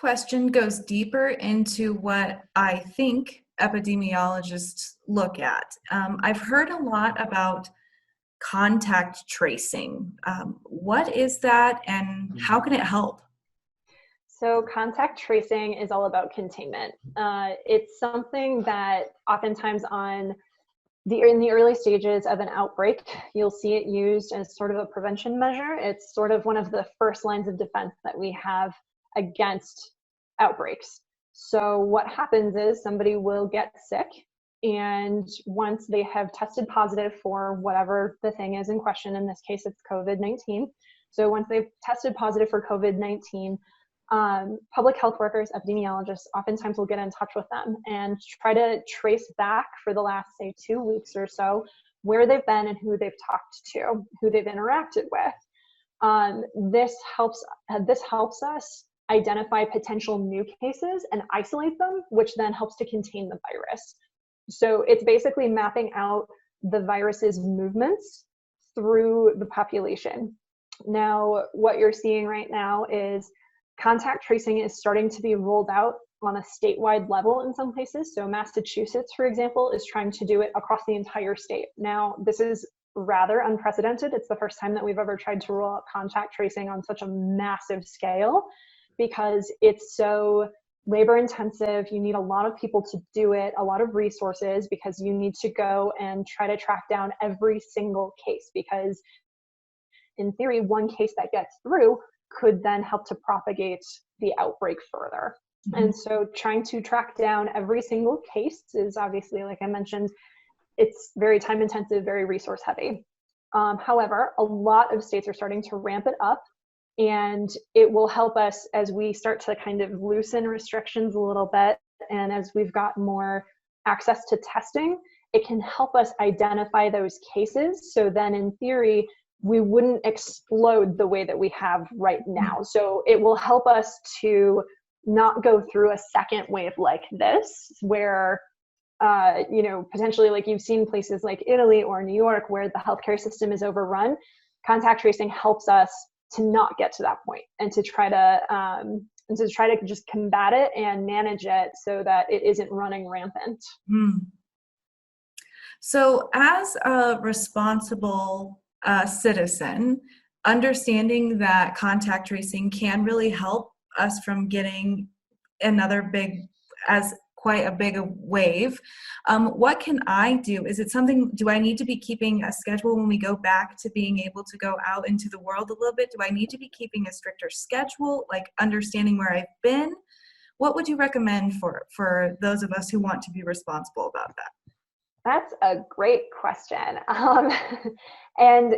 question goes deeper into what I think epidemiologists look at. I've heard a lot about contact tracing. What is that and how can it help? So contact tracing is all about containment. It's something that oftentimes in the early stages of an outbreak, you'll see it used as sort of a prevention measure. It's sort of one of the first lines of defense that we have against outbreaks. So what happens is somebody will get sick, and once they have tested positive for whatever the thing is in question, in this case it's COVID-19. So once they've tested positive for COVID-19, public health workers, epidemiologists, oftentimes will get in touch with them and try to trace back for the last, say, 2 weeks or so, where they've been and who they've talked to, who they've interacted with. This helps us identify potential new cases and isolate them, which then helps to contain the virus. So it's basically mapping out the virus's movements through the population. Now, what you're seeing right now is contact tracing is starting to be rolled out on a statewide level in some places. So Massachusetts, for example, is trying to do it across the entire state. Now, this is rather unprecedented. It's the first time that we've ever tried to roll out contact tracing on such a massive scale because it's so labor intensive. You need a lot of people to do it, a lot of resources, because you need to go and try to track down every single case, because in theory, one case that gets through could then help to propagate the outbreak further. Mm-hmm. And so trying to track down every single case is obviously, like I mentioned, it's very time intensive, very resource heavy. However, a lot of states are starting to ramp it up, and it will help us as we start to kind of loosen restrictions a little bit. And as we've got more access to testing, it can help us identify those cases. So then in theory, we wouldn't explode the way that we have right now. So it will help us to not go through a second wave like this, where, potentially, like you've seen places like Italy or New York where the healthcare system is overrun. Contact tracing helps us to not get to that point and to try to just combat it and manage it so that it isn't running rampant. So as a responsible citizen, understanding that contact tracing can really help us from getting quite a big wave. What can I do? Do I need to be keeping a schedule when we go back to being able to go out into the world a little bit? Do I need to be keeping a stricter schedule, like understanding where I've been? What would you recommend for those of us who want to be responsible about that? That's a great question. And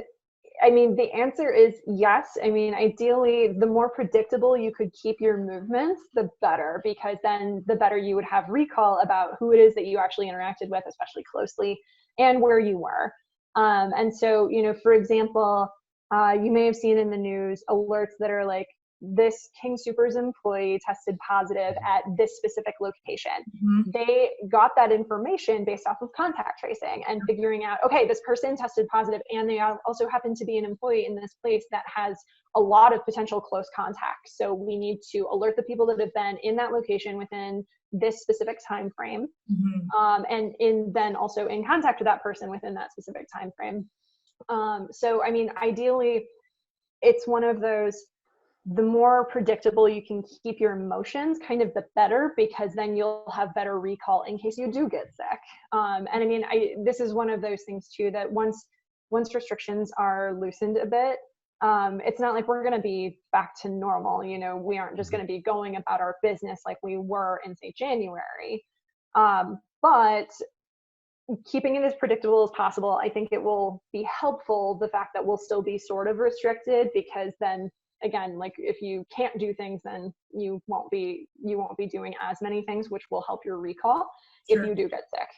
I mean, the answer is yes. I mean, ideally, the more predictable you could keep your movements, the better, because then the better you would have recall about who it is that you actually interacted with, especially closely, and where you were. And so, for example, you may have seen in the news alerts that are like, this King Soopers employee tested positive at this specific location. Mm-hmm. They got that information based off of contact tracing and figuring out, okay, this person tested positive and they also happen to be an employee in this place that has a lot of potential close contacts. So we need to alert the people that have been in that location within this specific time frame. Mm-hmm. And then also in contact with that person within that specific time frame. So, I mean, ideally, it's one of those, the more predictable you can keep your emotions, kind of the better, because then you'll have better recall in case you do get sick. And I mean, this is one of those things too, that once restrictions are loosened a bit, it's not like we're going to be back to normal. We aren't just going to be going about our business like we were in, say, January. But keeping it as predictable as possible, I think it will be helpful, the fact that we'll still be sort of restricted, because then again, like if you can't do things, then you won't be doing as many things, which will help your recall. Sure. If you do get sick.